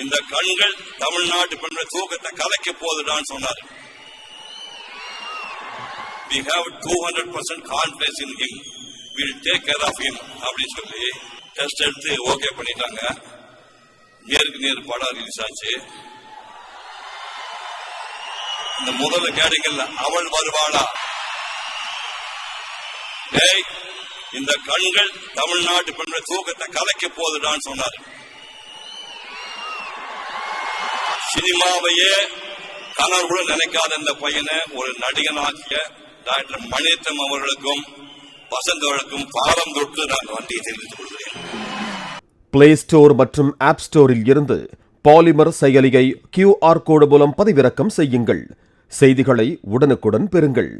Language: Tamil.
இந்த கண்கள் தமிழ்நாட்டு பெண்கள் தூக்கத்தை கலைக்க போதுடான்னு சொன்னார். We have 200% confidence in him. We will take care of him அப்படின்னு சொல்லி டெஸ்ட் எடுத்து ஓகே பண்ணிட்டாங்க. நேருக்கு நேர் படம் ரிலீஸ் ஆச்சு. இந்த முதல்ல கேட்டீங்கல்ல, அவள் வருவாளா? இந்த கண்கள் தமிழ்நாட்டு பெண்கள் தூக்கத்தை கலைக்க போதுடான்னு சொன்னார். சினிமாவையே கனவு நினைக்காத இந்த பையனை ஒரு நடிகனாகிய டாக்டர் மணிரத்னம் அவர்களுக்கும் வசந்தவர்களுக்கும் பாலம் தொட்டு நான் நன்றியை தெரிவித்துக் கொள்கிறேன். பிளே ஸ்டோர் மற்றும் ஆப் ஸ்டோரில் இருந்து பாலிமர் செயலியை QR கோடு மூலம் பதிவிறக்கம் செய்யுங்கள். செய்திகளை உடனுக்குடன் பெறுங்கள்.